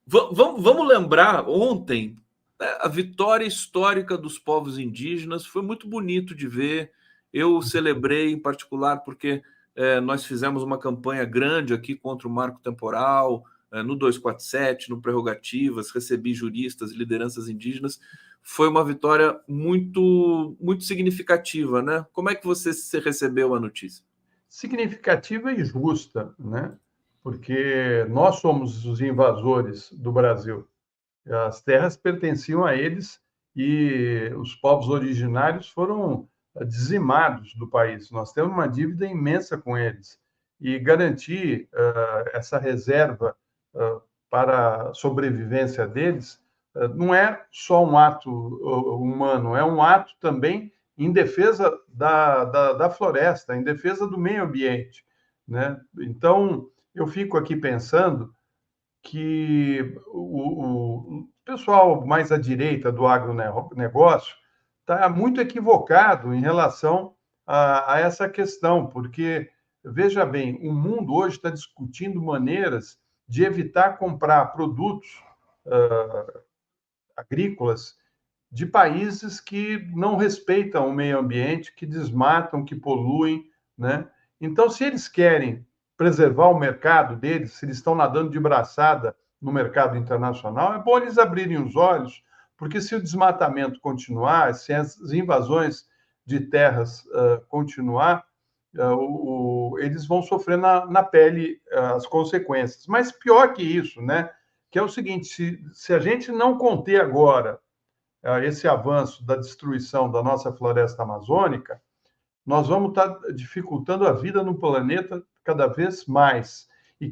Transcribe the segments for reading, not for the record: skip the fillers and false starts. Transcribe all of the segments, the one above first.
Vamos lembrar ontem, né, a vitória histórica dos povos indígenas foi muito bonito de ver. Eu celebrei em particular porque nós fizemos uma campanha grande aqui contra o marco temporal, no 247, no Prerrogativas, recebi juristas e lideranças indígenas. Foi uma vitória muito significativa, né? Como é que você recebeu a notícia? Significativa e justa, né? Porque nós somos os invasores do Brasil. As terras pertenciam a eles e os povos originários foram dizimados do país. Nós temos uma dívida imensa com eles. E garantir essa reserva para a sobrevivência deles não é só um ato humano, é um ato também em defesa da floresta, em defesa do meio ambiente, né? Então, eu fico aqui pensando que o pessoal mais à direita do agronegócio está muito equivocado em relação a essa questão, porque, veja bem, o mundo hoje está discutindo maneiras de evitar comprar produtos agrícolas de países que não respeitam o meio ambiente, que desmatam, que poluem, né? Então, se eles querem preservar o mercado deles, se eles estão nadando de braçada no mercado internacional, é bom eles abrirem os olhos, porque se o desmatamento continuar, se as invasões de terras continuar, eles vão sofrer na pele as consequências. Mas pior que isso, né? Que é o seguinte: se a gente não conter agora esse avanço da destruição da nossa floresta amazônica, nós vamos estar dificultando a vida no planeta cada vez mais. E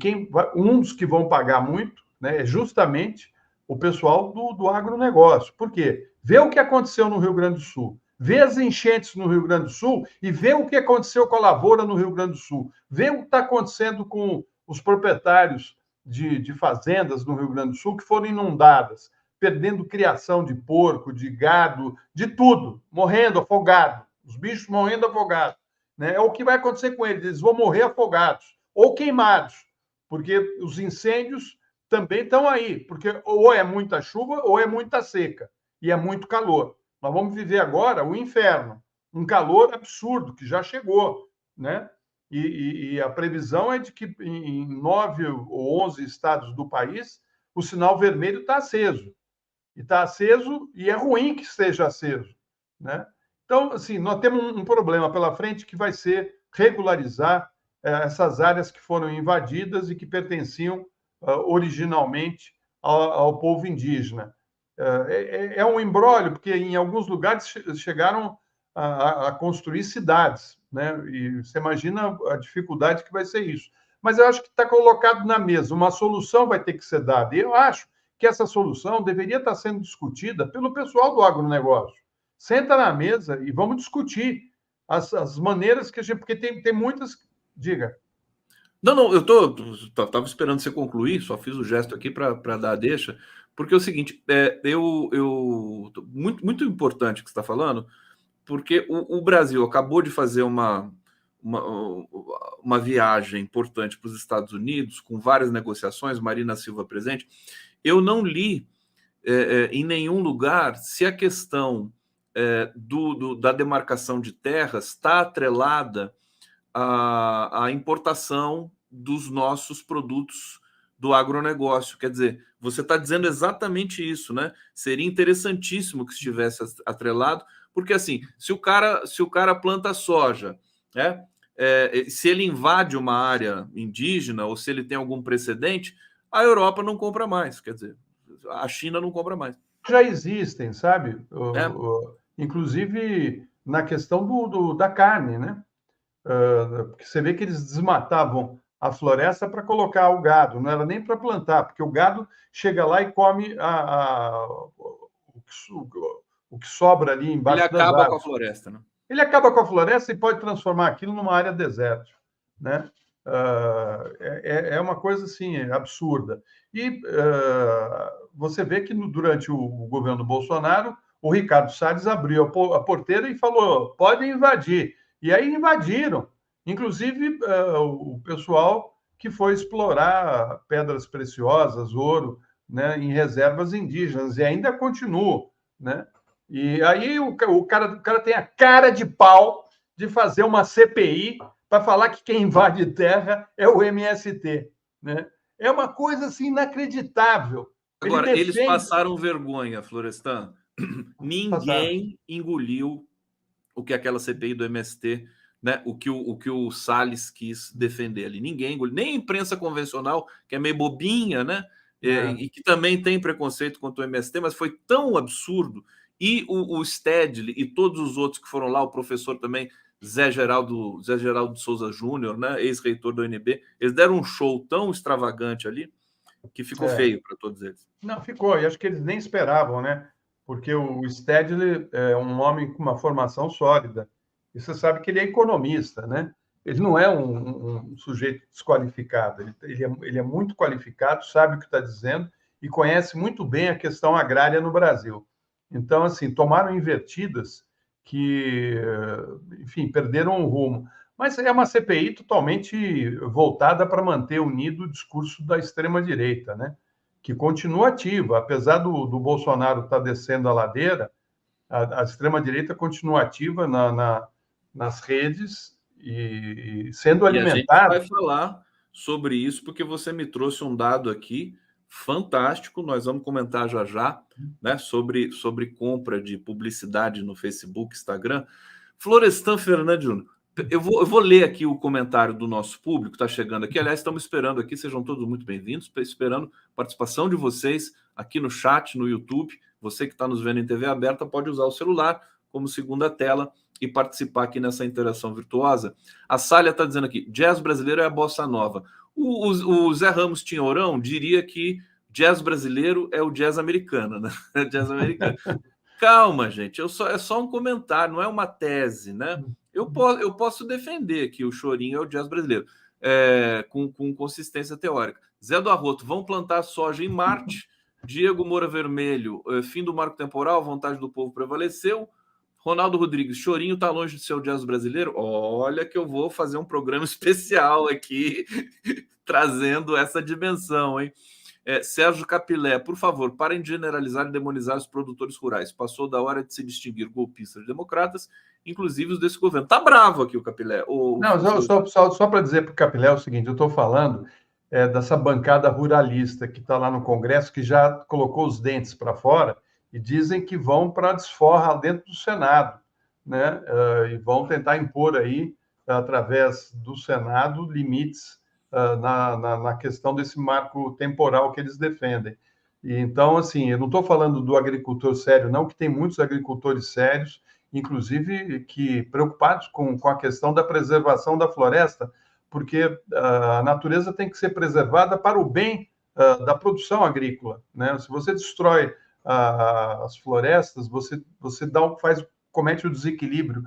um dos que vão pagar muito, né, é justamente o pessoal do agronegócio. Por quê? Vê o que aconteceu no Rio Grande do Sul, vê as enchentes no Rio Grande do Sul e vê o que aconteceu com a lavoura no Rio Grande do Sul. Vê o que está acontecendo com os proprietários de fazendas no Rio Grande do Sul que foram inundadas, perdendo criação de porco, de gado, de tudo, morrendo afogado, os bichos morrendo afogados. Né? É o que vai acontecer com eles, eles vão morrer afogados ou queimados, porque os incêndios também estão aí, porque ou é muita chuva ou é muita seca e é muito calor. Nós vamos viver agora o inferno, um calor absurdo que já chegou, né? E a previsão é de que em 9 ou 11 estados do país o sinal vermelho está aceso. E está aceso e é ruim que esteja aceso, né? Então, assim, nós temos um problema pela frente que vai ser regularizar essas áreas que foram invadidas e que pertenciam originalmente ao povo indígena. É um imbróglio, porque em alguns lugares chegaram a construir cidades, né? E você imagina a dificuldade que vai ser isso. Mas eu acho que está colocado na mesa, uma solução vai ter que ser dada. E eu acho que essa solução deveria estar sendo discutida pelo pessoal do agronegócio. Senta na mesa e vamos discutir as maneiras que a gente. Porque tem muitas. Diga. Não, eu tava esperando você concluir, só fiz o gesto aqui para dar a deixa, porque é o seguinte, muito importante o que você está falando, porque o Brasil acabou de fazer uma, uma viagem importante para os Estados Unidos, com várias negociações, Marina Silva presente. Eu não li em nenhum lugar se a questão da demarcação de terras está atrelada à importação dos nossos produtos do agronegócio. Quer dizer, você está dizendo exatamente isso, né? Seria interessantíssimo que estivesse atrelado, porque assim, se o cara planta soja, né? Se ele invade uma área indígena ou se ele tem algum precedente, a Europa não compra mais. Quer dizer, a China não compra mais. Já existem, sabe? Né? Inclusive na questão da carne, né? Porque você vê que eles desmatavam a floresta para colocar o gado, não era nem para plantar, porque o gado chega lá e come o que sobra ali Ele embaixo das acaba com a árvores. floresta, né? Ele acaba com a floresta e pode transformar aquilo numa área desértica, né? É uma coisa assim absurda. E você vê que durante o governo Bolsonaro, o Ricardo Salles abriu a porteira e falou: podem invadir. E aí invadiram, inclusive o pessoal que foi explorar pedras preciosas, ouro, né, em reservas indígenas, e ainda continuam, né? E aí o cara tem a cara de pau de fazer uma CPI para falar que quem invade terra é o MST, né? É uma coisa assim inacreditável. Ele Agora, eles defende. passaram vergonha, Florestan. Passaram. Ninguém engoliu o que aquela CPI do MST, né? O que o Salles quis defender ali. Ninguém engoliu, nem a imprensa convencional, que é meio bobinha, né? E que também tem preconceito contra o MST, mas foi tão absurdo. E o Stedley e todos os outros que foram lá, o professor também, Zé Geraldo de Souza Júnior, né? Ex-reitor da UNB, eles deram um show tão extravagante ali que ficou É. feio para todos eles. Não, ficou. E acho que eles nem esperavam, né? Porque o Stedley é um homem com uma formação sólida. E você sabe que ele é economista, né? Ele não é um sujeito desqualificado. Ele é muito qualificado, sabe o que está dizendo e conhece muito bem a questão agrária no Brasil. Então, assim, tomaram invertidas que, enfim, perderam o rumo. Mas é uma CPI totalmente voltada para manter unido o discurso da extrema-direita, né? Que continua ativa, apesar do Bolsonaro estar descendo a ladeira, a extrema-direita continua ativa nas redes e sendo E a gente alimentada. vai falar sobre isso porque você me trouxe um dado aqui fantástico. Nós vamos comentar já já, né, sobre compra de publicidade no Facebook, Instagram. Florestan Fernandes Júnior, eu vou ler aqui o comentário do nosso público, está chegando aqui. Aliás, estamos esperando aqui, sejam todos muito bem-vindos, esperando a participação de vocês aqui no chat, no YouTube. Você que está nos vendo em TV aberta pode usar o celular como segunda tela e participar aqui nessa interação virtuosa. A Sália está dizendo aqui: jazz brasileiro é a bossa nova. O Zé Ramos Tinhorão diria que jazz brasileiro é o jazz americano, né? Jazz americano. Calma, gente, é só um comentário, não é uma tese, né? Eu posso defender que o chorinho é o jazz brasileiro, com consistência teórica. Zé do Arroto, vão plantar soja em Marte. Diego Moura Vermelho, fim do marco temporal, a vontade do povo prevaleceu. Ronaldo Rodrigues, chorinho tá longe de ser o jazz brasileiro? Olha que eu vou fazer um programa especial aqui, trazendo essa dimensão, hein? Sérgio Capilé, por favor, parem de generalizar e demonizar os produtores rurais. Passou da hora de se distinguir golpistas de democratas, inclusive os desse governo. Tá bravo aqui o Capilé. Não, só para dizer para o Capilé o seguinte: eu estou falando dessa bancada ruralista que está lá no Congresso, que já colocou os dentes para fora e dizem que vão para a desforra dentro do Senado, né? E vão tentar impor aí, através do Senado, limites na questão desse marco temporal que eles defendem. E, então, assim, eu não estou falando do agricultor sério, não, que tem muitos agricultores sérios, inclusive que preocupados com a questão da preservação da floresta, porque a natureza tem que ser preservada para o bem da produção agrícola, né? Se você destrói as florestas, você comete o desequilíbrio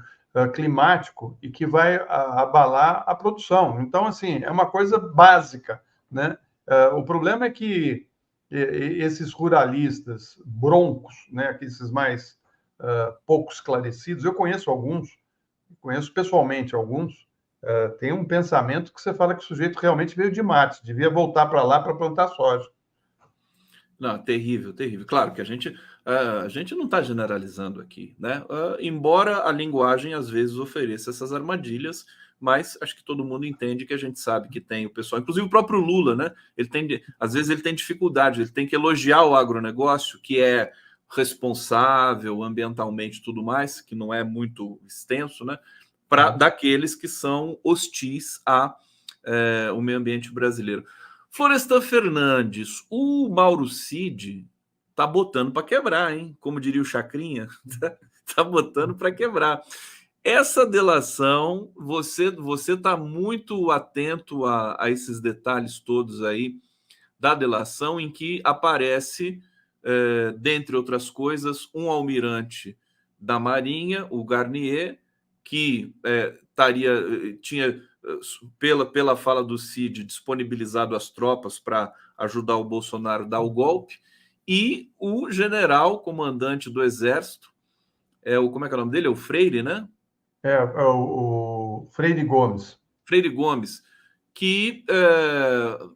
climático e que vai abalar a produção. Então, assim, é uma coisa básica, né? O problema é que esses ruralistas broncos, né, esses mais pouco esclarecidos, eu conheço pessoalmente alguns, tem um pensamento que você fala que o sujeito realmente veio de Marte, devia voltar para lá para plantar soja. Não, terrível, terrível. Claro que a gente não está generalizando aqui, né? Embora a linguagem às vezes ofereça essas armadilhas, mas acho que todo mundo entende que a gente sabe que tem o pessoal, inclusive o próprio Lula, né? Às vezes ele tem dificuldade, ele tem que elogiar o agronegócio, que é responsável ambientalmente e tudo mais, que não é muito extenso, né? Para daqueles que são hostis ao meio ambiente brasileiro. Florestan Fernandes, o Mauro Cid tá botando para quebrar, hein? Como diria o Chacrinha, tá botando para quebrar. Essa delação, você tá muito atento a esses detalhes todos aí da delação, em que aparece, dentre outras coisas, um almirante da Marinha, o Garnier, que tinha, pela fala do Cid, disponibilizado as tropas para ajudar o Bolsonaro a dar o golpe, e o general comandante do Exército, como é que é o nome dele? É o Freire, né? O Freire Gomes. Freire Gomes, que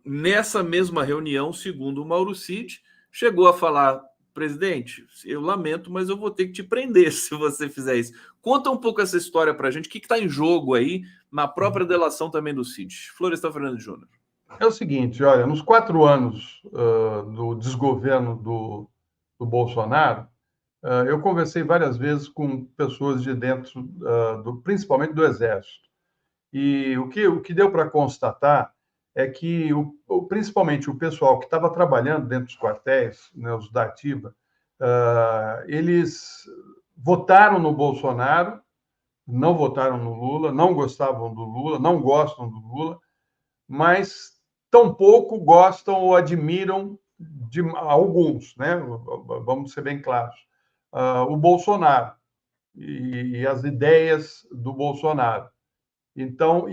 nessa mesma reunião, segundo o Mauro Cid, chegou a falar: presidente, eu lamento, mas eu vou ter que te prender se você fizer isso. Conta um pouco essa história para a gente, o que está em jogo aí na própria delação também do Cid. Florestan Fernandes Júnior. É o seguinte, olha, nos 4 anos do desgoverno do Bolsonaro, eu conversei várias vezes com pessoas de dentro, principalmente do Exército. E o que deu para constatar é que, principalmente o pessoal que estava trabalhando dentro dos quartéis, né, os da ativa, eles votaram no Bolsonaro, não votaram no Lula, não gostavam do Lula, não gostam do Lula, mas tampouco gostam ou admiram de alguns, né? Vamos ser bem claros, o Bolsonaro e as ideias do Bolsonaro. Então,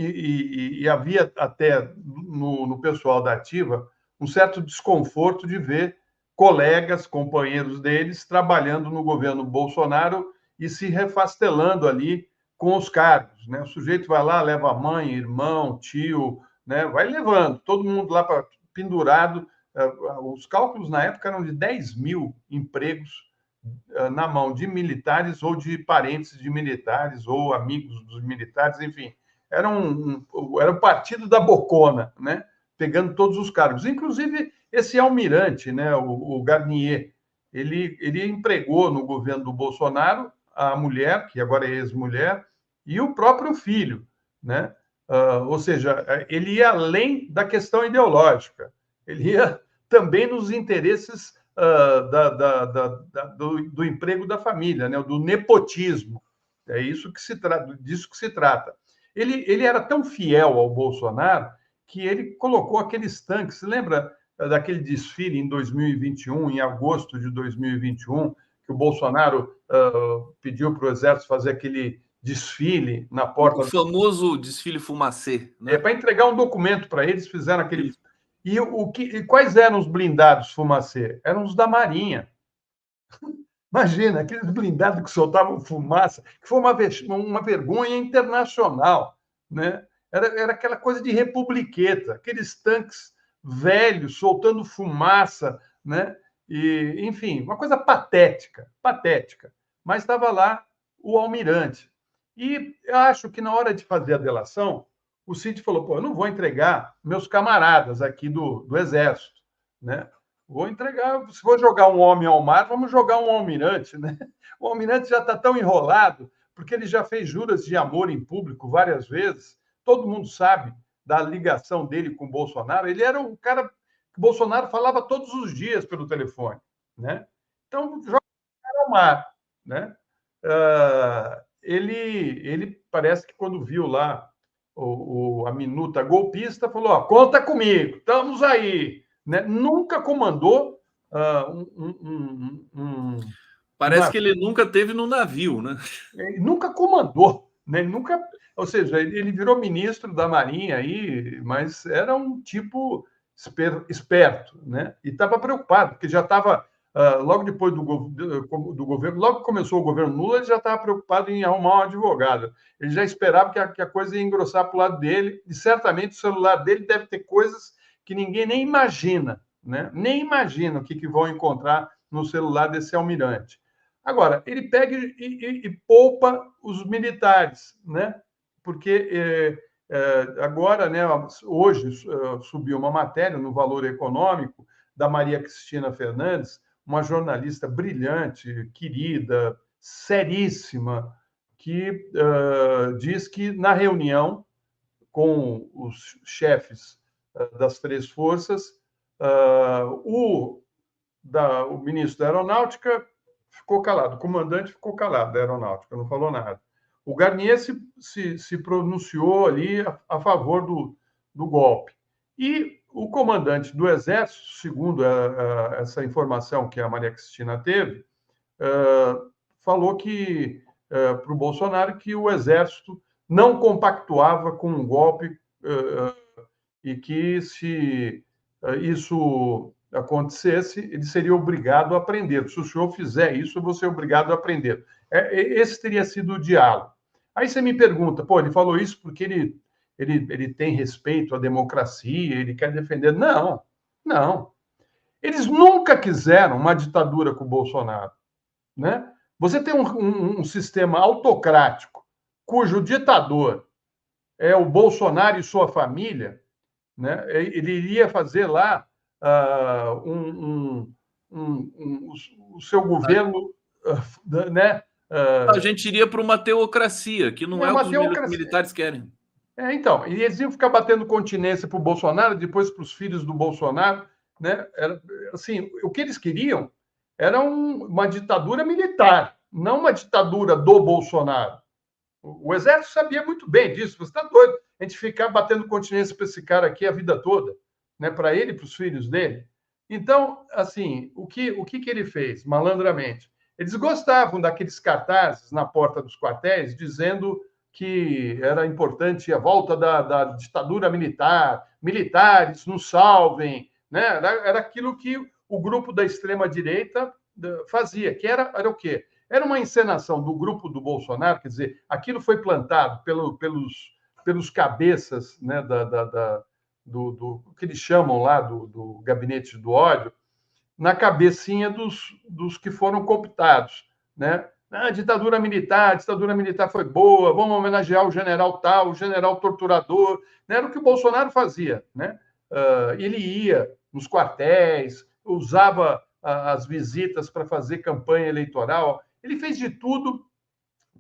havia até no pessoal da ativa um certo desconforto de ver colegas, companheiros deles, trabalhando no governo Bolsonaro e se refastelando ali com os cargos, né? O sujeito vai lá, leva mãe, irmão, tio, né? Vai levando, todo mundo lá pendurado. Os cálculos na época eram de 10 mil empregos na mão de militares ou de parentes de militares ou amigos dos militares, enfim. Era o partido da bocona, né? Pegando todos os cargos. Inclusive, esse almirante, né? O Garnier, ele empregou no governo do Bolsonaro a mulher, que agora é ex-mulher, e o próprio filho, né? Ou seja, ele ia além da questão ideológica, ele ia também nos interesses do emprego da família, né? Do nepotismo. É isso que se trata, disso que se trata. Ele era tão fiel ao Bolsonaro que ele colocou aqueles tanques. Você lembra daquele desfile em 2021, em agosto de 2021, que o Bolsonaro pediu para o Exército fazer aquele desfile na porta. O famoso desfile fumacê, né? Para entregar um documento para eles, fizeram aquele. E quais eram os blindados fumacê? Eram os da Marinha. Imagina, aqueles blindados que soltavam fumaça, que foi uma vergonha internacional, né? Era aquela coisa de republiqueta, aqueles tanques velhos soltando fumaça, né? E, enfim, uma coisa patética, patética. Mas estava lá o almirante. E eu acho que na hora de fazer a delação, o Cid falou: pô, eu não vou entregar meus camaradas aqui do Exército, né? Vou entregar, se vou jogar um homem ao mar, vamos jogar um almirante, né? O almirante já está tão enrolado, porque ele já fez juras de amor em público várias vezes. Todo mundo sabe da ligação dele com o Bolsonaro. Ele era um cara que o Bolsonaro falava todos os dias pelo telefone, né? Então, joga o cara ao mar, né? Ele parece que quando viu lá a minuta golpista, falou: ó, conta comigo, estamos aí. Né? Nunca comandou Parece que ele nunca teve no navio, né? Ele nunca comandou, né? Ele nunca, ou seja, ele virou ministro da Marinha aí, mas era um tipo esperto, né? E estava preocupado, porque já estava logo depois do governo, logo que começou o governo Lula, ele já estava preocupado em arrumar um advogado. Ele já esperava que a coisa ia engrossar para o lado dele, e certamente o celular dele deve ter coisas que ninguém nem imagina, né? Nem imagina o que vão encontrar no celular desse almirante. Agora, ele pega e poupa os militares, né? Porque agora, né, hoje subiu uma matéria no Valor Econômico da Maria Cristina Fernandes, uma jornalista brilhante, querida, seríssima, que diz que na reunião com os chefes das três forças, o ministro da Aeronáutica ficou calado, o comandante ficou calado da Aeronáutica, não falou nada. O Garnier se pronunciou ali a favor do golpe. E o comandante do Exército, segundo essa informação que a Maria Cristina teve, falou que para o Bolsonaro que o Exército não compactuava com um golpe e que se isso acontecesse, ele seria obrigado a aprender. Se o senhor fizer isso, eu vou ser obrigado a aprender. Esse teria sido o diálogo. Aí você me pergunta, pô, ele falou isso porque ele tem respeito à democracia, ele quer defender. Não, não. Eles nunca quiseram uma ditadura com o Bolsonaro, né? Você tem um sistema autocrático, cujo ditador é o Bolsonaro e sua família, né? Ele iria fazer lá o seu governo, né? A gente iria para uma teocracia, que não É é o que uma os teocracia. militares querem. Então, e eles iam ficar batendo continência para o Bolsonaro, depois para os filhos do Bolsonaro, né? Era, assim, o que eles queriam era uma ditadura militar, não uma ditadura do Bolsonaro. O Exército sabia muito bem disso. Você está doido a gente ficar batendo continência para esse cara aqui a vida toda, né? Para ele e para os filhos dele. Então, assim, o que ele fez, malandramente? Eles gostavam daqueles cartazes na porta dos quartéis dizendo que era importante a volta da ditadura militar, militares nos salvem, né? Era aquilo que o grupo da extrema-direita fazia, que era o quê? Era uma encenação do grupo do Bolsonaro, quer dizer, aquilo foi plantado pelos cabeças, né, do que eles chamam lá do gabinete do ódio, na cabecinha dos que foram cooptados, né? A ditadura militar foi boa, vamos homenagear o general tal, o general torturador, né? Era o que o Bolsonaro fazia, né? Ele ia nos quartéis, usava as visitas para fazer campanha eleitoral, ele fez de tudo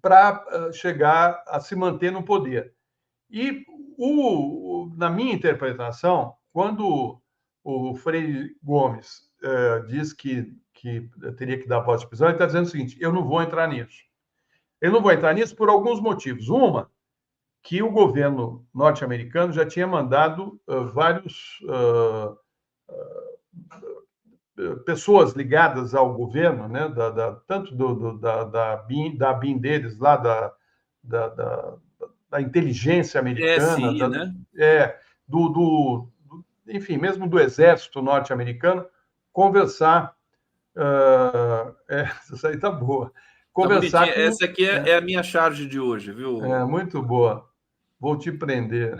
para chegar a se manter no poder. E, na minha interpretação, quando o Freire Gomes diz que teria que dar voz de prisão, ele está dizendo o seguinte: eu não vou entrar nisso. Eu não vou entrar nisso por alguns motivos. Uma, que o governo norte-americano já tinha mandado vários pessoas ligadas ao governo, né, tanto da BIM deles, lá da inteligência americana, SI, né? do, enfim, mesmo do exército norte-americano, conversar. Essa aí tá boa. Tá bonitinha. Conversar com. Essa aqui é a minha charge de hoje, viu? Muito boa. Vou te prender.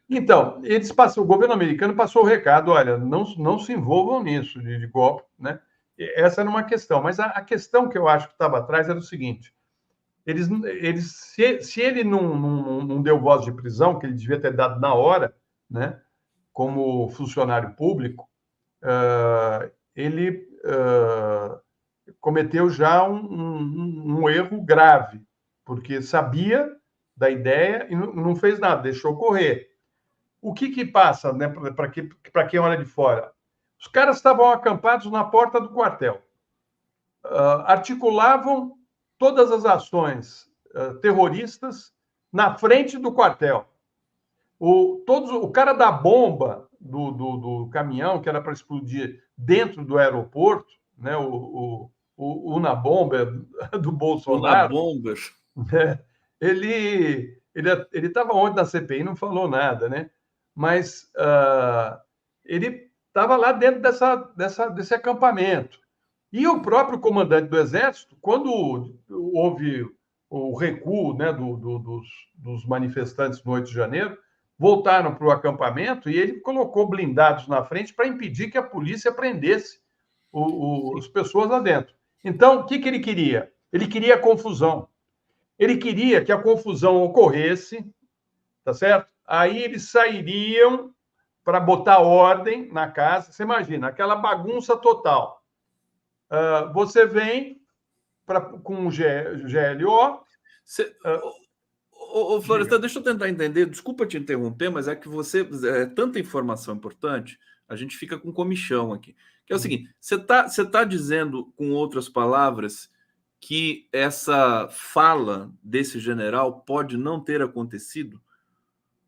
Então, o governo americano passou o recado: olha, não se envolvam nisso de golpe, né? Essa era uma questão, mas a questão que eu acho que estava atrás era o seguinte: se ele não deu voz de prisão, que ele devia ter dado na hora, né? Como funcionário público, ele cometeu já um erro grave, porque sabia da ideia e não fez nada, deixou correr. O que passa, né, para quem olha de fora? Os caras estavam acampados na porta do quartel, articulavam todas as ações terroristas na frente do quartel. O cara da bomba do caminhão, que era para explodir dentro do aeroporto, né, o Unabomber do Bolsonaro, Unabomber. né, ele estava ontem na CPI, não falou nada, né? Mas ele estava lá dentro desse acampamento. E o próprio comandante do Exército, quando houve o recuo, né, dos manifestantes no 8 de janeiro, voltaram para o acampamento e ele colocou blindados na frente para impedir que a polícia prendesse as pessoas lá dentro. Então, o que ele queria? Ele queria confusão. Ele queria que a confusão ocorresse, tá certo? Aí eles sairiam para botar ordem na casa. Você imagina, aquela bagunça total. Você vem com o GLO. Florestan, deixa eu tentar entender. Desculpa te interromper, mas é que você tanta informação importante, a gente fica com comichão aqui. Que é o seguinte: você tá dizendo, com outras palavras, que essa fala desse general pode não ter acontecido?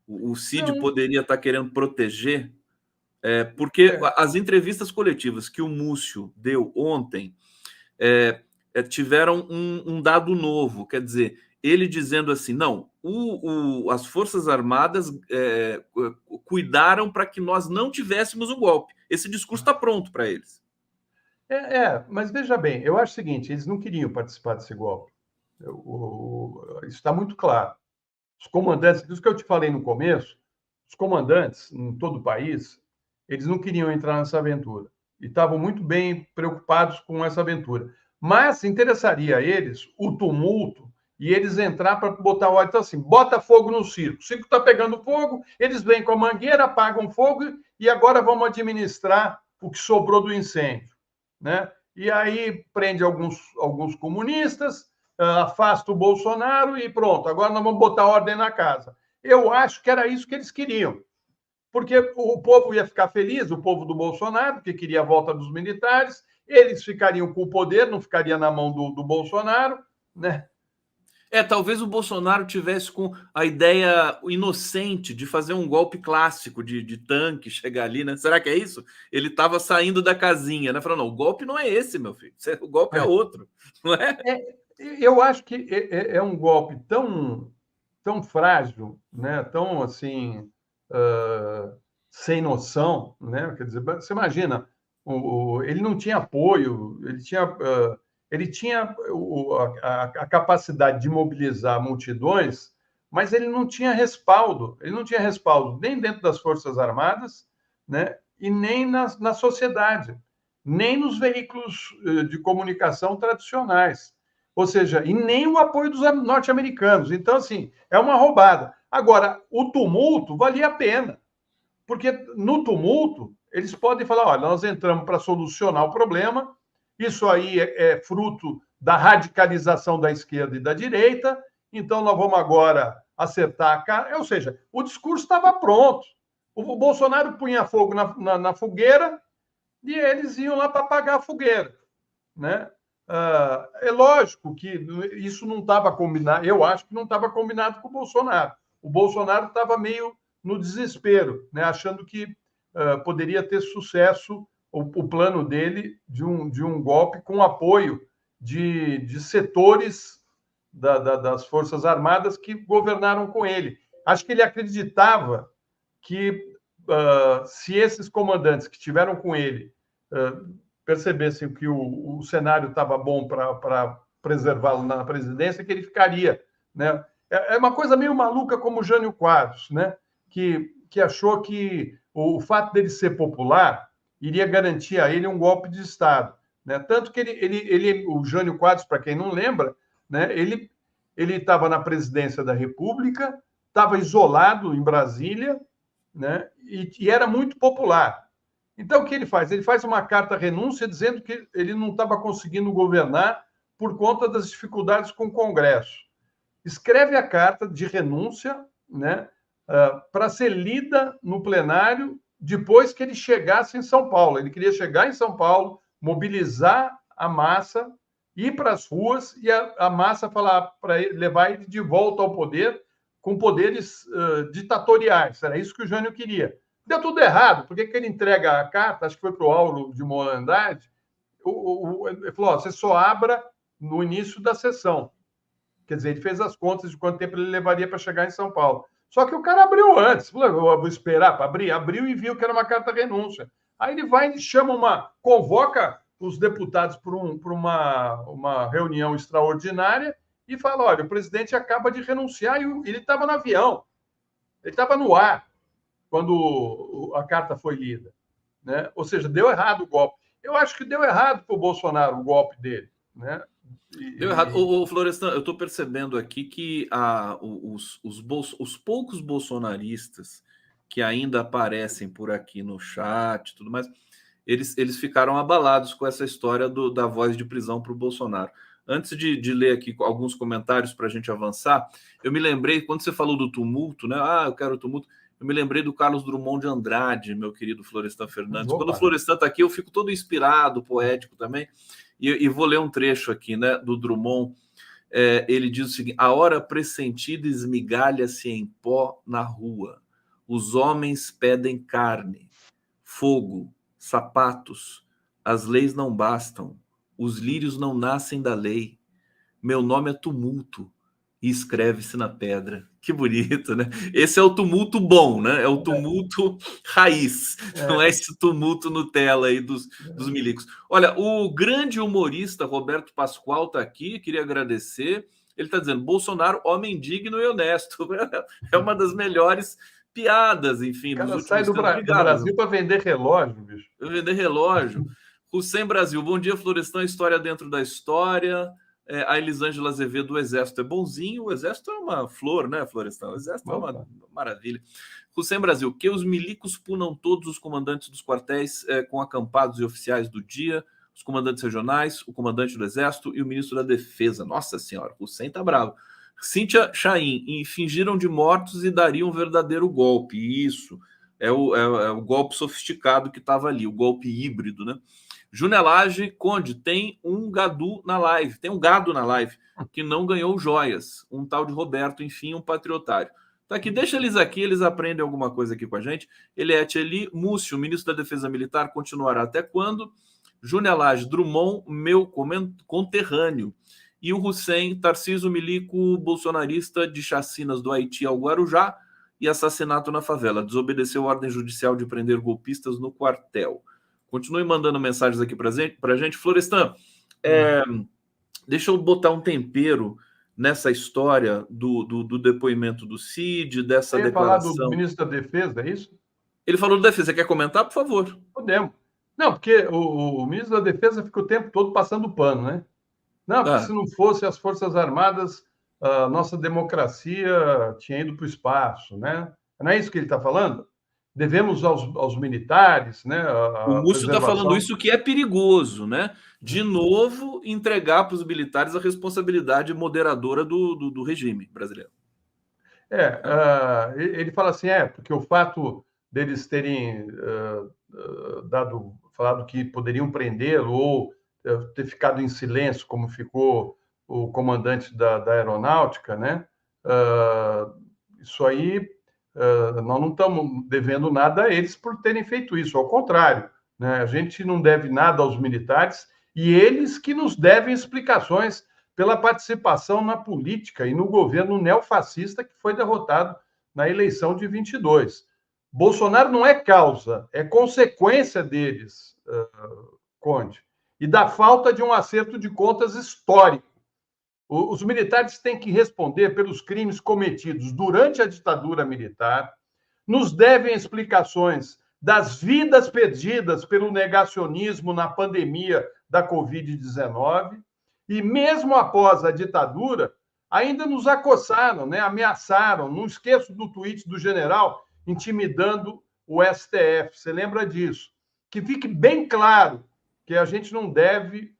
O Cid Não. poderia estar querendo proteger? Porque as entrevistas coletivas que o Múcio deu ontem tiveram um dado novo, quer dizer, ele dizendo assim, não, as Forças Armadas cuidaram para que nós não tivéssemos um golpe. Esse discurso está pronto para eles. Mas veja bem, eu acho o seguinte, eles não queriam participar desse golpe. Isso está muito claro. Os comandantes, isso que eu te falei no começo, os comandantes em todo o país, eles não queriam entrar nessa aventura. e estavam muito bem preocupados com essa aventura. Mas interessaria a eles o tumulto e eles entrar para botar ordem. Então, assim, bota fogo no circo. O circo está pegando fogo, eles vêm com a mangueira, apagam fogo e agora vamos administrar o que sobrou do incêndio, né? E aí prende alguns comunistas, afasta o Bolsonaro e pronto, agora nós vamos botar ordem na casa. Eu acho que era isso que eles queriam, porque o povo ia ficar feliz, o povo do Bolsonaro, porque queria a volta dos militares, eles ficariam com o poder, não ficaria na mão do Bolsonaro, né? Talvez o Bolsonaro tivesse com a ideia inocente de fazer um golpe clássico de tanque, chegar ali, né? Será que é isso? Ele estava saindo da casinha, né? Falando, não, o golpe não é esse, meu filho. O golpe é outro, não é? Eu acho que é um golpe tão frágil, né? Tão assim, sem noção, né? Quer dizer, você imagina, ele não tinha apoio, ele tinha a capacidade de mobilizar multidões, mas ele não tinha respaldo. Ele não tinha respaldo nem dentro das Forças Armadas, né? E nem na sociedade, nem nos veículos de comunicação tradicionais. Ou seja, e nem o apoio dos norte-americanos. Então, assim, é uma roubada. Agora, o tumulto valia a pena, porque no tumulto eles podem falar: olha, nós entramos para solucionar o problema, isso aí é fruto da radicalização da esquerda e da direita, então nós vamos agora acertar a cara. Ou seja, o discurso estava pronto. O Bolsonaro punha fogo na fogueira e eles iam lá para apagar a fogueira, né? É lógico que isso não estava combinado, eu acho que não estava combinado com o Bolsonaro. O Bolsonaro estava meio no desespero, né? Achando que poderia ter sucesso o plano dele de um golpe com apoio de setores das Forças Armadas que governaram com ele. Acho que ele acreditava que se esses comandantes que estiveram com ele percebessem que o cenário estava bom para preservá-lo na presidência, que ele ficaria, né? É uma coisa meio maluca como o Jânio Quadros, né? Que achou que o fato dele ser popular iria garantir a ele um golpe de Estado, né? Tanto que o Jânio Quadros, para quem não lembra, né? Ele estava na presidência da República, estava isolado em Brasília, né? E era muito popular. Então, o que ele faz? Ele faz uma carta renúncia dizendo que ele não estava conseguindo governar por conta das dificuldades com o Congresso. Escreve a carta de renúncia, né, para ser lida no plenário depois que ele chegasse em São Paulo. Ele queria chegar em São Paulo, mobilizar a massa, ir para as ruas e a massa falar para levar ele de volta ao poder com poderes ditatoriais. Era isso que o Jânio queria. Deu tudo errado, porque ele entrega a carta, acho que foi para o Auro de Morandade, ele falou: você só abra no início da sessão. Quer dizer, ele fez as contas de quanto tempo ele levaria para chegar em São Paulo. Só que o cara abriu antes, falou: eu vou esperar para abrir. Abriu e viu que era uma carta renúncia. Aí ele vai e convoca os deputados para uma reunião extraordinária e fala: olha, o presidente acaba de renunciar e ele estava no avião, ele estava no ar quando a carta foi lida, né? Ou seja, deu errado o golpe. Eu acho que deu errado para o Bolsonaro o golpe dele, né? Deu errado. O Florestan, eu estou percebendo aqui que os poucos bolsonaristas que ainda aparecem por aqui no chat e tudo mais, eles ficaram abalados com essa história da voz de prisão para o Bolsonaro. Antes de ler aqui alguns comentários para a gente avançar, eu me lembrei, quando você falou do tumulto, né? Eu quero tumulto. Eu me lembrei do Carlos Drummond de Andrade, meu querido Florestan Fernandes. Quando o Florestan está aqui, eu fico todo inspirado, poético também. E vou ler um trecho aqui, né, do Drummond. Ele diz o seguinte: a hora pressentida esmigalha-se em pó na rua. Os homens pedem carne, fogo, sapatos. As leis não bastam. Os lírios não nascem da lei. Meu nome é tumulto e escreve-se na pedra. Que bonito, né? Esse é o tumulto bom, né? É o tumulto raiz, não é esse tumulto Nutella aí dos milicos. Olha, o grande humorista Roberto Pascoal está aqui, queria agradecer. Ele está dizendo: Bolsonaro, homem digno e honesto. É uma das melhores piadas, enfim, O dos cara sai últimos do, tempos. do Obrigado. Brasil para vender relógio, bicho. Vender relógio. Hussein Brasil, bom dia, Florestan, história dentro da história. A Elisângela Azevedo, o Exército é bonzinho, o Exército é uma flor, né, Florestan? O Exército é uma maravilha. Hussein Brasil, que os milicos punam todos os comandantes dos quartéis com acampados e oficiais do dia, os comandantes regionais, o comandante do Exército e o ministro da Defesa. Nossa Senhora, Hussein tá bravo. Cíntia Chaim, e fingiram de mortos e dariam um verdadeiro golpe. Isso, é o golpe sofisticado que estava ali, o golpe híbrido, né? Junelage Conde, tem um gado na live, que não ganhou joias. Um tal de Roberto, enfim, um patriotário. Tá aqui, deixa eles aqui, eles aprendem alguma coisa aqui com a gente. Eliette Eli Múcio, ministro da Defesa Militar, continuará até quando? Junelage Drummond, meu conterrâneo. E o Hussein, Tarcísio Milico, bolsonarista de chacinas do Haiti ao Guarujá e assassinato na favela. Desobedeceu a ordem judicial de prender golpistas no quartel. Continue mandando mensagens aqui para a gente. Florestan, deixa eu botar um tempero nessa história do depoimento do Cid, dessa declaração. Falar do ministro da Defesa, é isso? Ele falou do Defesa. Você quer comentar, por favor? Podemos. Não, porque o ministro da Defesa fica o tempo todo passando pano, né? Não, porque se não fosse as Forças Armadas, a nossa democracia tinha ido para o espaço, né? Não é isso que ele está falando? Devemos aos militares, né? O Múcio está falando isso, que é perigoso, né? De novo, entregar para os militares a responsabilidade moderadora do regime brasileiro. Ele fala assim, porque o fato deles terem falado que poderiam prendê-lo ou ter ficado em silêncio, como ficou o comandante da aeronáutica, né? Isso aí, nós não estamos devendo nada a eles por terem feito isso, ao contrário, né? A gente não deve nada aos militares e eles que nos devem explicações pela participação na política e no governo neofascista que foi derrotado na eleição de 22. Bolsonaro não é causa, é consequência deles, Conde, e da falta de um acerto de contas histórico. Os militares têm que responder pelos crimes cometidos durante a ditadura militar, nos devem explicações das vidas perdidas pelo negacionismo na pandemia da Covid-19, e mesmo após a ditadura, ainda nos acossaram, né? Ameaçaram. Não esqueço do tweet do general intimidando o STF. Você lembra disso? Que fique bem claro que a gente não deve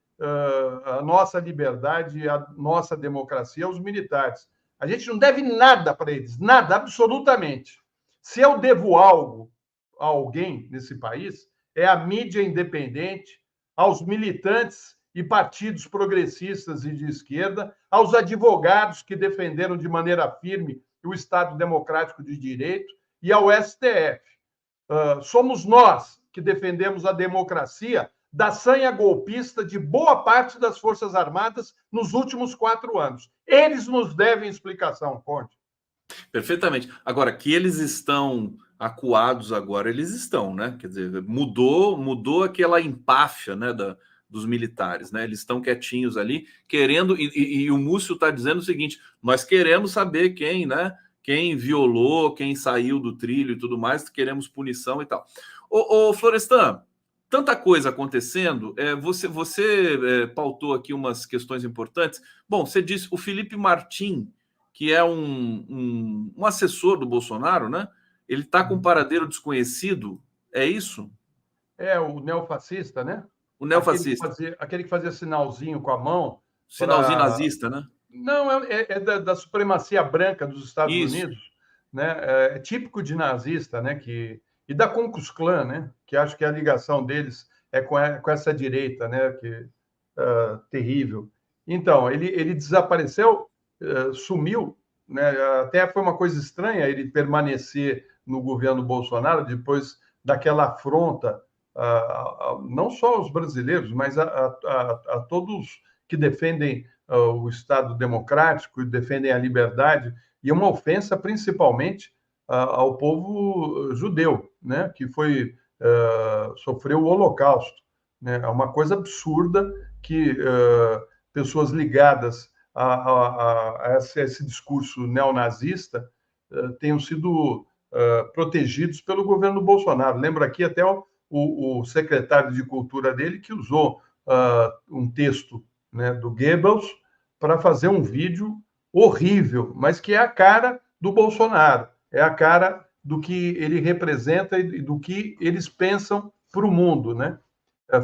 a nossa liberdade e a nossa democracia aos militares. A gente não deve nada para eles, nada, absolutamente. Se eu devo algo a alguém nesse país, é a mídia independente, aos militantes e partidos progressistas e de esquerda, aos advogados que defenderam de maneira firme o Estado Democrático de Direito e ao STF. Somos nós que defendemos a democracia da sanha golpista de boa parte das Forças Armadas nos últimos 4 anos. Eles nos devem explicação, Conde. Perfeitamente. Agora, que eles estão acuados agora, eles estão, né? Quer dizer, mudou aquela empáfia, né, dos militares, né? Eles estão quietinhos ali, querendo, e o Múcio está dizendo o seguinte: nós queremos saber quem, né? Quem violou, quem saiu do trilho e tudo mais, queremos punição e tal. Ô Florestan, tanta coisa acontecendo, você pautou aqui umas questões importantes. Bom, você disse o Felipe Martim, que é um assessor do Bolsonaro, né? Ele está com um paradeiro desconhecido, é isso? É, o neofascista, né? O neofascista. Aquele que fazia sinalzinho com a mão. Sinalzinho nazista, né? Não, é da supremacia branca dos Estados Unidos, né? É típico de nazista, né? E da Ku Klux Klan, né? Que acho que a ligação deles é com essa direita, né? Terrível. Então, ele desapareceu, sumiu, né? Até foi uma coisa estranha ele permanecer no governo Bolsonaro depois daquela afronta, não só aos brasileiros, mas a todos que defendem o Estado democrático e defendem a liberdade, e uma ofensa principalmente ao povo judeu, né, que sofreu o Holocausto. Né? É uma coisa absurda que pessoas ligadas a esse discurso neonazista tenham sido protegidos pelo governo Bolsonaro. Lembro aqui até o secretário de Cultura dele que usou um texto, né, do Goebbels para fazer um vídeo horrível, mas que é a cara do Bolsonaro, é a cara do que ele representa e do que eles pensam para o mundo, né?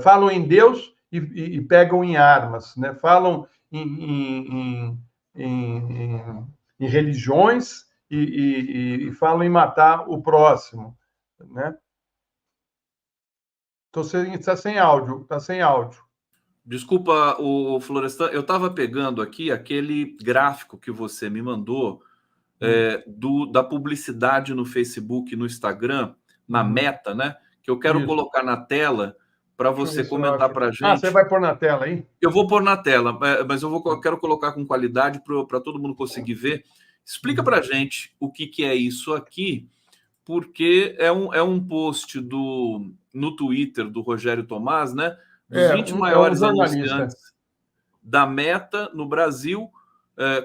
Falam em Deus e pegam em armas, né? Falam em religiões e falam em matar o próximo, né? Está sem áudio, está sem áudio. Desculpa, o Florestan, eu estava pegando aqui aquele gráfico que você me mandou da publicidade no Facebook e no Instagram, na Meta, né? Que eu quero colocar na tela para você comentar para a gente. Você vai pôr na tela aí? Eu vou pôr na tela, mas eu quero colocar com qualidade para todo mundo conseguir ver. Explica para a gente o que é isso aqui, porque é um post no Twitter do Rogério Tomás, né? Dos 20 maiores anunciantes da Meta no Brasil,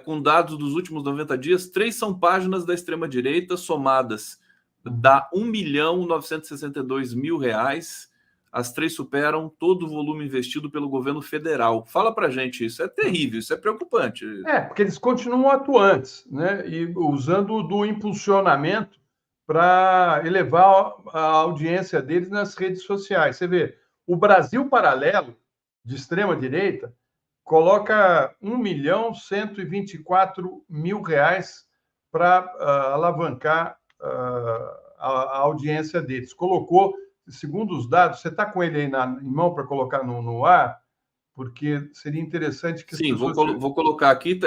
com dados dos últimos 90 dias. 3 são páginas da extrema-direita somadas. Dá R$1.962.000. As 3 superam todo o volume investido pelo governo federal. Fala para a gente isso. É terrível, isso é preocupante. Porque eles continuam atuantes, né? E usando do impulsionamento para elevar a audiência deles nas redes sociais. Você vê, o Brasil Paralelo, de extrema-direita, coloca R$1.124.000 para alavancar a audiência deles. Colocou, segundo os dados, você está com ele aí em mão para colocar no ar? Porque seria interessante que as pessoas... vou colocar aqui,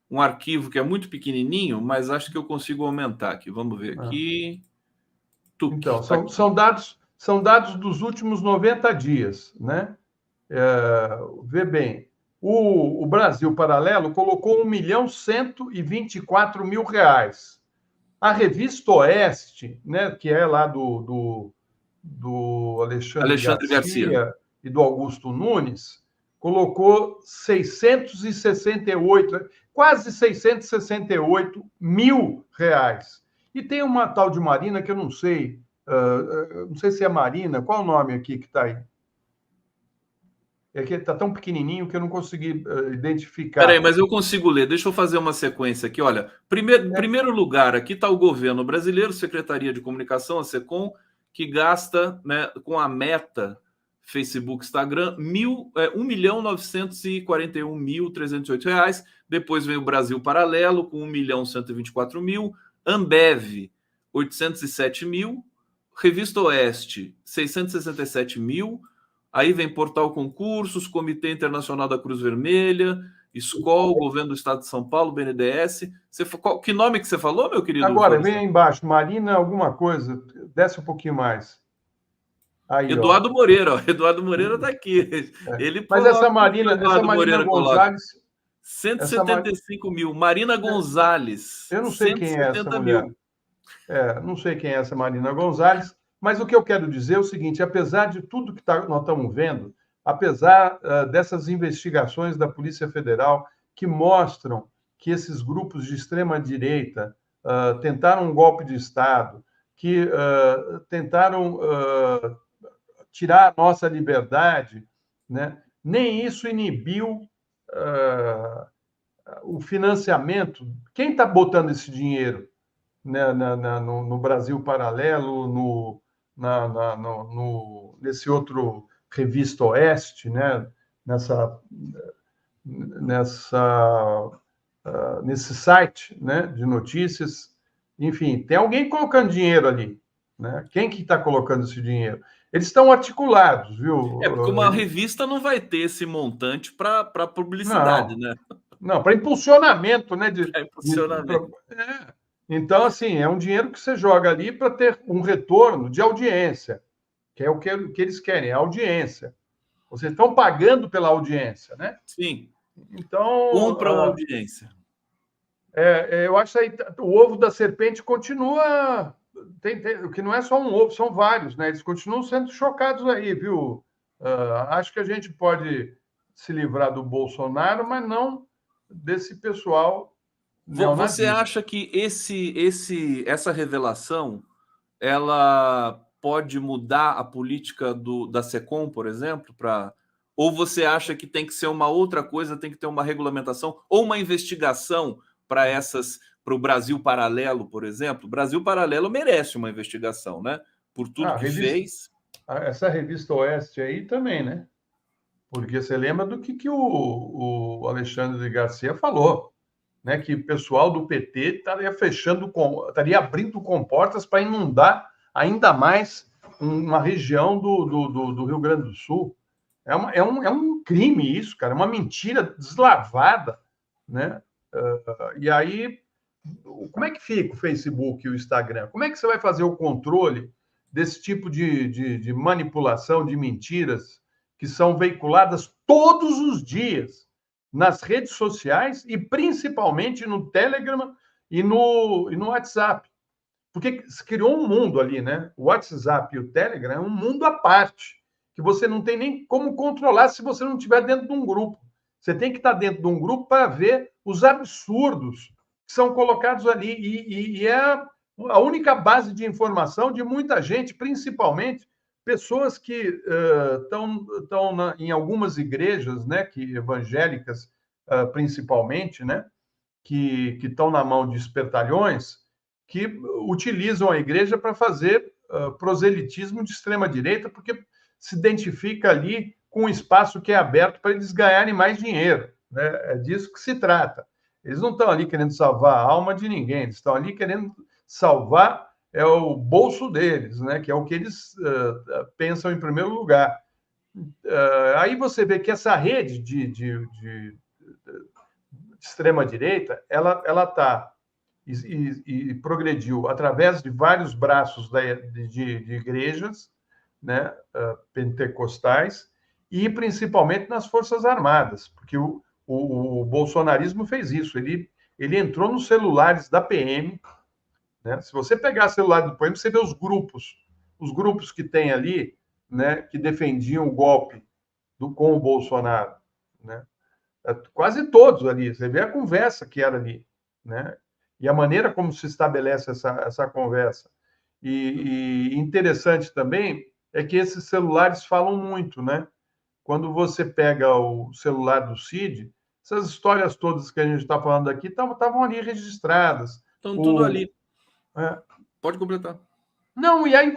um arquivo que é muito pequenininho, mas acho que eu consigo aumentar aqui. Vamos ver aqui. Então, são dados dos últimos 90 dias, né? Vê bem, o Brasil Paralelo colocou R$1.124.000. A Revista Oeste, né, que é lá do Alexandre Garcia e do Augusto Nunes, colocou 668, quase R$668.000. E tem uma tal de Marina que eu não sei se é Marina, qual o nome aqui que está aí? É que está tão pequenininho que eu não consegui identificar. Peraí, mas eu consigo ler. Deixa eu fazer uma sequência aqui. Olha, primeiro lugar, aqui está o governo brasileiro, Secretaria de Comunicação, a SECOM, que gasta, né, com a Meta, Facebook, Instagram, R$1.941.308. Depois vem o Brasil Paralelo, com R$1.124.000. Ambev, 807.000. Revista Oeste, 667.000. Aí vem Portal Concursos, Comitê Internacional da Cruz Vermelha, SCOL, Governo do Estado de São Paulo, BNDES. Que nome que você falou, meu querido? Agora, vem aí embaixo, Marina alguma coisa. Desce um pouquinho mais. Aí, Eduardo Moreira, ó. Eduardo Moreira está aqui. Ele Mas essa Marina Gonzalez... 175.000. Marina Gonzalez. Eu não sei quem é essa mulher. Não sei quem é essa Marina Gonzalez. Mas o que eu quero dizer é o seguinte: apesar de tudo que nós estamos vendo, apesar dessas investigações da Polícia Federal que mostram que esses grupos de extrema-direita tentaram um golpe de Estado, que tentaram tirar a nossa liberdade, né? Nem isso inibiu o financiamento. Quem está botando esse dinheiro, né, no Brasil Paralelo, nesse outro Revista Oeste, né? Nesse site, né, de notícias. Enfim, tem alguém colocando dinheiro ali, né? Quem que está colocando esse dinheiro? Eles estão articulados, viu? Porque uma revista não vai ter esse montante para publicidade, né? Não, para impulsionamento, né? Impulsionamento. Então, assim, é um dinheiro que você joga ali para ter um retorno de audiência, que é o que eles querem, a audiência. Vocês estão pagando pela audiência, né? Sim. Então... Compram audiência. Eu acho que o ovo da serpente continua... que não é só um ovo, são vários, né? Eles continuam sendo chocados aí, viu? Acho que a gente pode se livrar do Bolsonaro, mas não desse pessoal Você acha que essa revelação ela pode mudar a política da SECOM, por exemplo, ou você acha que tem que ser uma outra coisa, tem que ter uma regulamentação ou uma investigação para o Brasil Paralelo, por exemplo? O Brasil Paralelo merece uma investigação, né? Por tudo que fez. Essa revista Oeste aí também, né? Porque você lembra do que o Alexandre de Garcia falou, né? Que o pessoal do PT estaria abrindo comportas para inundar ainda mais uma região do Rio Grande do Sul. É um crime isso, cara, é uma mentira deslavada, né? E aí, como é que fica o Facebook e o Instagram? Como é que você vai fazer o controle desse tipo de manipulação, de mentiras que são veiculadas todos os dias nas redes sociais e principalmente no Telegram e no WhatsApp? Porque se criou um mundo ali, né? O WhatsApp e o Telegram é um mundo à parte, que você não tem nem como controlar se você não estiver dentro de um grupo. Você tem que estar dentro de um grupo para ver os absurdos que são colocados ali. E é a única base de informação de muita gente, principalmente pessoas que estão em algumas igrejas, né, evangélicas principalmente, né, que estão na mão de espertalhões, que utilizam a igreja para fazer proselitismo de extrema-direita, porque se identifica ali com um espaço que é aberto para eles ganharem mais dinheiro, né? É disso que se trata. Eles não estão ali querendo salvar a alma de ninguém, eles estão ali querendo salvar o bolso deles, né? Que é o que eles pensam em primeiro lugar. Aí você vê que essa rede de extrema-direita, ela está e progrediu através de vários braços de igrejas, né, pentecostais, e principalmente nas Forças Armadas, porque o bolsonarismo fez isso, ele entrou nos celulares da PM, né? Se você pegar o celular do PM, você vê os grupos que tem ali, né, que defendiam o golpe com o Bolsonaro, né? Quase todos ali, você vê a conversa que era ali, né? E a maneira como se estabelece essa conversa. E interessante também é que esses celulares falam muito, né? Quando você pega o celular do Cid, essas histórias todas que a gente está falando aqui estavam ali registradas. Estão tudo ali. Pode completar. Não, e aí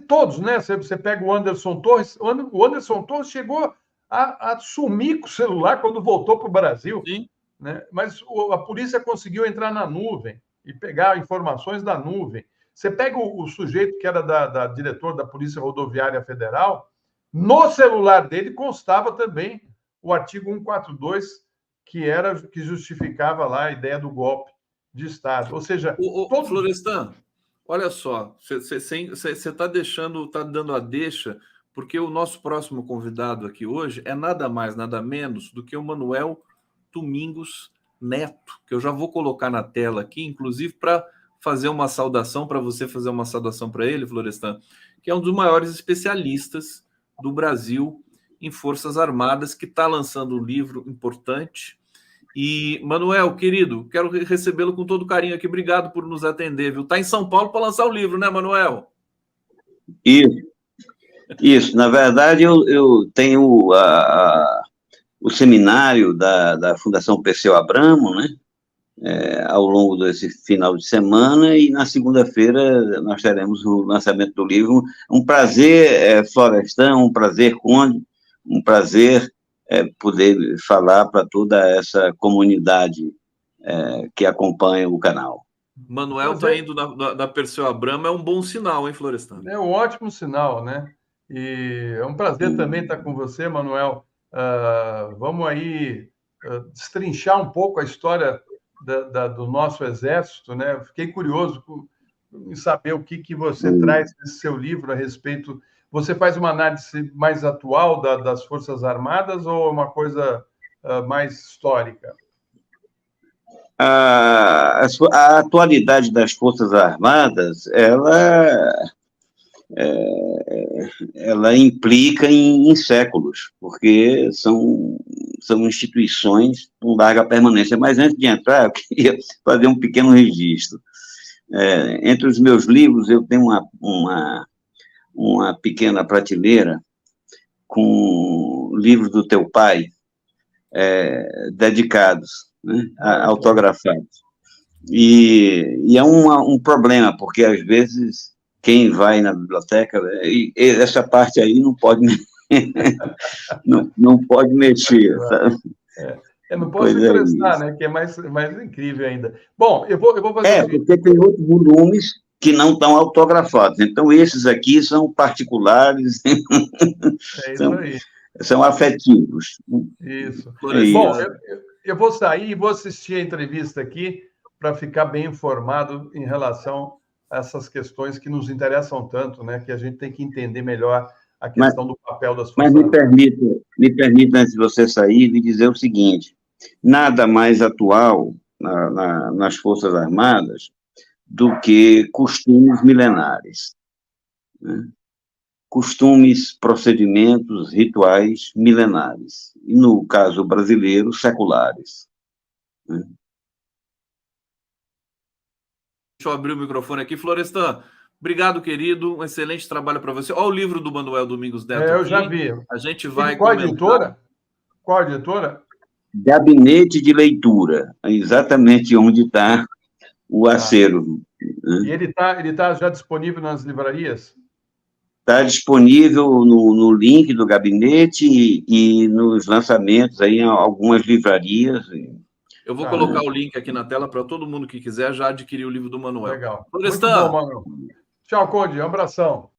todos, né? Você pega o Anderson Torres, o Anderson Torres chegou a sumir com o celular quando voltou para o Brasil. Sim. Né? Mas a polícia conseguiu entrar na nuvem e pegar informações da nuvem. Você pega o sujeito que era da diretor da Polícia Rodoviária Federal, no celular dele constava também o artigo 142, que justificava lá a ideia do golpe de Estado. Ou seja, Florestan, olha só, você está dando a deixa, porque o nosso próximo convidado aqui hoje é nada mais, nada menos do que o Manuel Domingos Neto, que eu já vou colocar na tela aqui, inclusive para fazer uma saudação, para você fazer uma saudação para ele, Florestan, que é um dos maiores especialistas do Brasil em Forças Armadas, que está lançando um livro importante. E, Manuel, querido, quero recebê-lo com todo carinho aqui. Obrigado por nos atender, viu? Está em São Paulo para lançar o livro, né, Manuel? Isso. Na verdade, eu tenho o seminário da Fundação Perseu Abramo, né? Ao longo desse final de semana, e na segunda-feira nós teremos o lançamento do livro. Um prazer, Florestan, um prazer, Conde, um prazer poder falar para toda essa comunidade que acompanha o canal. Manuel está indo da Perseu Abramo, é um bom sinal, hein, Florestan? É um ótimo sinal, né? E é um prazer também estar com você, Manuel. Vamos aí destrinchar um pouco a história do nosso Exército, né? Fiquei curioso em saber o que você traz nesse seu livro a respeito. Você faz uma análise mais atual das Forças Armadas ou uma coisa mais histórica? A atualidade das Forças Armadas, ela implica em séculos, porque são instituições com larga permanência. Mas antes de entrar, eu queria fazer um pequeno registro. Entre os meus livros, eu tenho uma pequena prateleira com livros do teu pai, dedicados, né, autografados. E é um problema, porque às vezes quem vai na biblioteca, essa parte aí não pode não pode mexer, sabe? Não posso emprestar, né? Que é mais incrível ainda. Bom, eu vou fazer. Porque tem outros volumes que não estão autografados. Então, esses aqui são particulares. É isso aí. São afetivos. Isso. Bom, eu vou sair e vou assistir a entrevista aqui para ficar bem informado em relação a essas questões que nos interessam tanto, né? Que a gente tem que entender melhor a questão do papel das Forças Armadas. Mas me permita, antes de você sair, de dizer o seguinte: nada mais atual nas Forças Armadas do que costumes milenares, né? Costumes, procedimentos, rituais milenares, e no caso brasileiro, seculares, né? Deixa eu abrir o microfone aqui. Florestan, obrigado, querido. Um excelente trabalho para você. Olha o livro do Manuel Domingos Neto. Eu já vi. A gente vai Qual comentar. editora? Qual editora? Gabinete de Leitura, exatamente onde está o acervo. Né? E ele tá já disponível nas livrarias? Está disponível no link do gabinete e nos lançamentos aí em algumas livrarias. Eu vou colocar o link aqui na tela para todo mundo que quiser já adquirir o livro do Manuel. Legal. Florestan. Muito bom, Manuel. Tchau, Conde. Um abração.